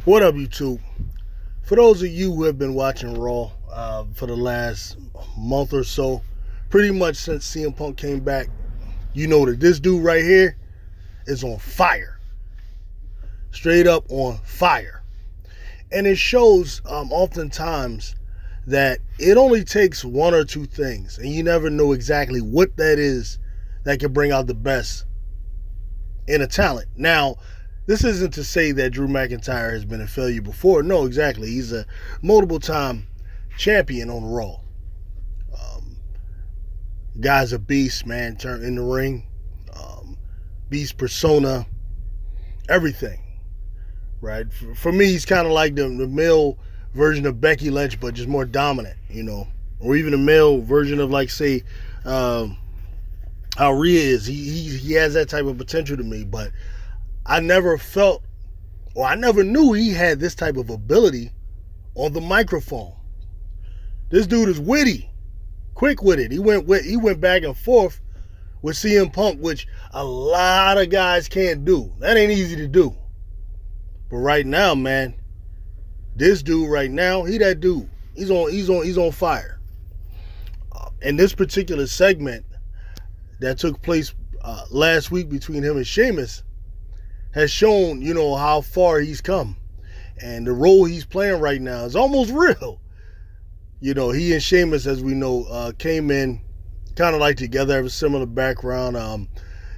What up, YouTube? For those of you who have been watching Raw for the last month or so, pretty much since CM Punk came back, you know that this dude right here is on fire. Straight up on fire. And it shows oftentimes that it only takes one or two things, and you never know exactly what that is that can bring out the best in a talent. Now, this isn't to say that Drew McIntyre has been a failure before. No, exactly. He's a multiple-time champion on Raw. Guy's a beast, man. Turn in the ring, beast persona, everything. Right? For me, he's kind of like the male version of Becky Lynch, but just more dominant, you know, or even a male version of, like, say, how Rhea is. He has that type of potential to me, but I never felt, or I never knew he had this type of ability on the microphone. This dude is witty, quick-witted. He went back and forth with CM Punk, which a lot of guys can't do. That ain't easy to do. But right now, man, this dude right now, he that dude. He's on fire. And this particular segment that took place last week between him and Sheamus has shown, you know, how far he's come. And the role he's playing right now is almost real. You know, he and Sheamus, as we know, came in kind of like together, have a similar background.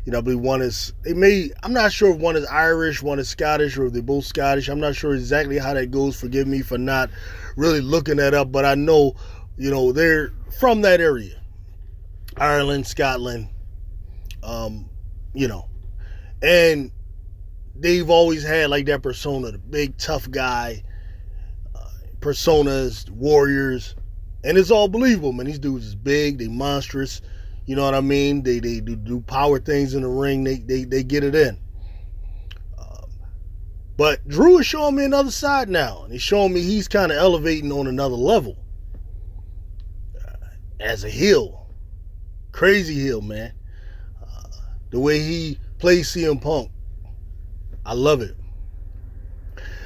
You know, I believe one is, I'm not sure if one is Irish, one is Scottish, or if they're both Scottish. I'm not sure exactly how that goes. Forgive me for not really looking that up, but I know, you know, they're from that area. Ireland, Scotland, you know. And they've always had like that persona, the big tough guy, personas, warriors, and it's all believable, man. These dudes is big, they monstrous, you know what I mean? They do power things in the ring, they get it in. But Drew is showing me another side now, and he's showing me he's kind of elevating on another level. As a heel, crazy heel, man. The way he plays CM Punk, I love it.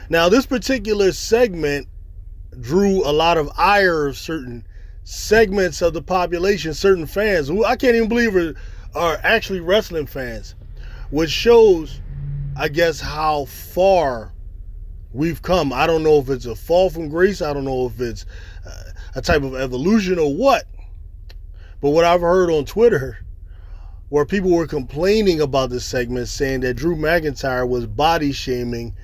Now, this particular segment drew a lot of ire of certain segments of the population, certain fans who I can't even believe are actually wrestling fans, which shows, I guess, how far we've come. I don't know if it's a fall from grace. I don't know if it's a type of evolution or what. But what I've heard on Twitter, where people were complaining about this segment, saying that Drew McIntyre was body shaming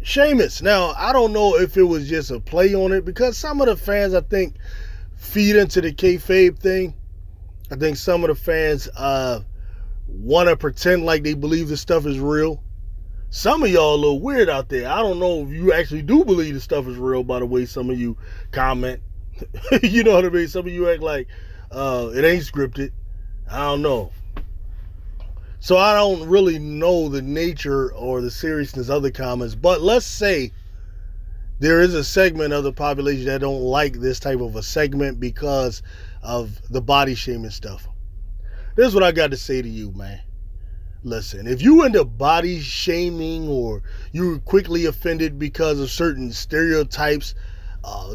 Sheamus. Now, I don't know if it was just a play on it, because some of the fans, I think, feed into the kayfabe thing. I think some of the fans want to pretend like they believe this stuff is real. Some of y'all a little weird out there. I don't know if you actually do believe this stuff is real, by the way some of you comment. You know what I mean? Some of you act like it ain't scripted. I don't know. So I don't really know the nature or the seriousness of the comments. But let's say there is a segment of the population that don't like this type of a segment because of the body shaming stuff. This is what I got to say to you, man. Listen, if you into body shaming, or you're quickly offended because of certain stereotypes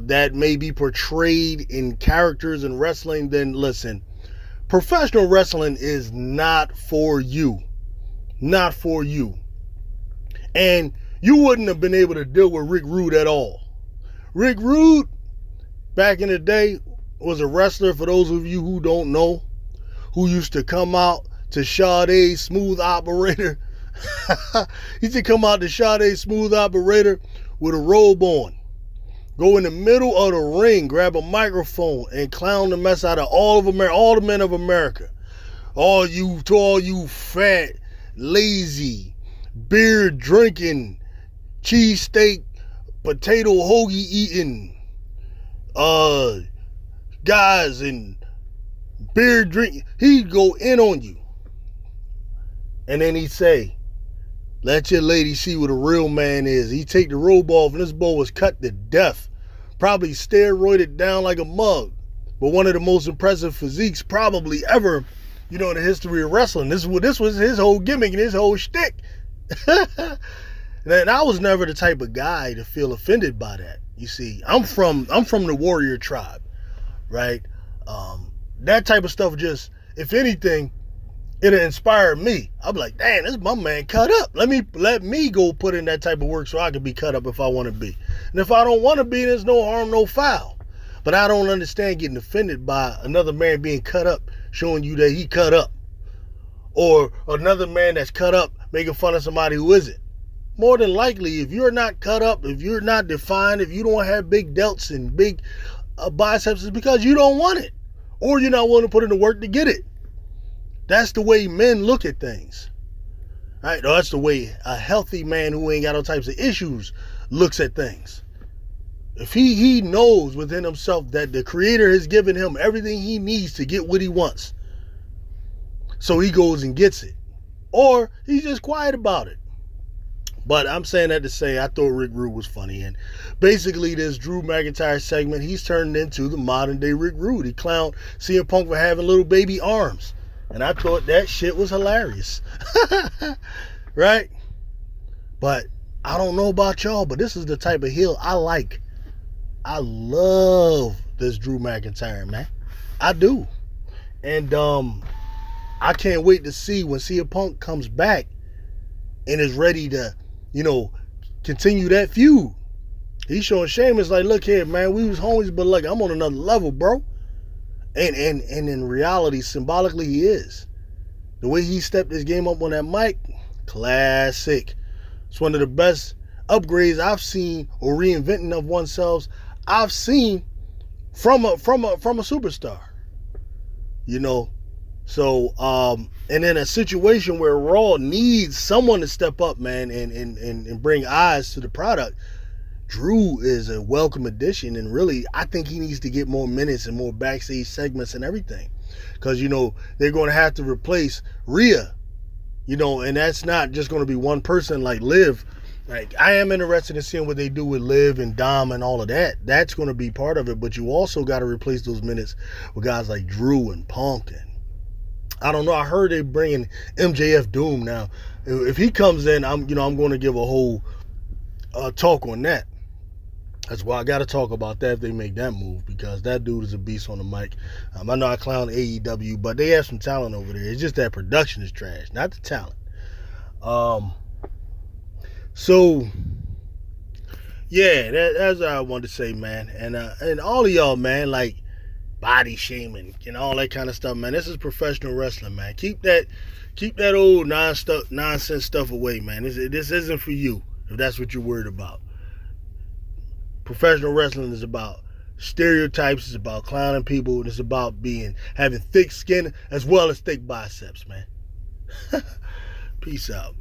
that may be portrayed in characters in wrestling, then listen. Professional wrestling is not for you. Not for you. And you wouldn't have been able to deal with Rick Rude at all. Rick Rude, back in the day, was a wrestler, for those of you who don't know, who used to come out to Sade's Smooth Operator. He used to come out to Sade's Smooth Operator with a robe on. Go in the middle of the ring, grab a microphone, and clown the mess out of all of America, all the men of America. All you fat, lazy, beer drinking, cheesesteak, potato hoagie eating, guys and beer drinking. He'd go in on you. And then he'd say, let your lady see what a real man is. He'd take the robe off, and this boy was cut to death. Probably steroided down like a mug. But one of the most impressive physiques probably ever, you know, in the history of wrestling. This was his whole gimmick and his whole shtick. And I was never the type of guy to feel offended by that. You see, I'm from the warrior tribe, right? That type of stuff just, if anything, it'll inspire me. I'm like, damn, this my man cut up. Let me go put in that type of work so I can be cut up if I want to be. And if I don't want to be, there's no harm, no foul. But I don't understand getting offended by another man being cut up, showing you that he cut up. Or another man that's cut up making fun of somebody who isn't. More than likely, if you're not cut up, if you're not defined, if you don't have big delts and big biceps, it's because you don't want it. Or you're not willing to put in the work to get it. That's the way men look at things. Right? Or that's the way a healthy man who ain't got all types of issues looks at things. If he knows within himself that the Creator has given him everything he needs to get what he wants, so he goes and gets it. Or he's just quiet about it. But I'm saying that to say I thought Rick Rude was funny. And basically this Drew McIntyre segment, he's turned into the modern day Rick Rude. He clowned CM Punk for having little baby arms. And I thought that shit was hilarious. Right? But I don't know about y'all, but this is the type of heel I like. I love this Drew McIntyre, man. I do. And I can't wait to see when CM Punk comes back and is ready to, continue that feud. He's showing Sheamus like, look here, man, we was homies, but look, I'm on another level, bro. And in reality, symbolically, he is. The way he stepped his game up on that mic, classic. It's one of the best upgrades I've seen, or reinventing of oneself I've seen from a superstar. So, and in a situation where Raw needs someone to step up, man, and bring eyes to the product, Drew is a welcome addition. And really, I think he needs to get more minutes and more backstage segments and everything. Because, they're going to have to replace Rhea, and that's not just going to be one person like Liv. Like, I am interested in seeing what they do with Liv and Dom and all of that. That's going to be part of it. But you also got to replace those minutes with guys like Drew and Punk and I don't know. I heard they bringing MJF Doom now. If he comes in, I'm going to give a whole talk on that. That's why I got to talk about that if they make that move, because that dude is a beast on the mic. I know I clown AEW, but they have some talent over there. It's just that production is trash, not the talent. So yeah, that's what I wanted to say, man. And all of y'all, man, like, body shaming and all that kind of stuff, man. This is professional wrestling, man. Keep that old nonsense stuff away, man. This isn't for you if that's what you're worried about. Professional wrestling is about stereotypes. It's about clowning people. It's about having thick skin as well as thick biceps, man. Peace out.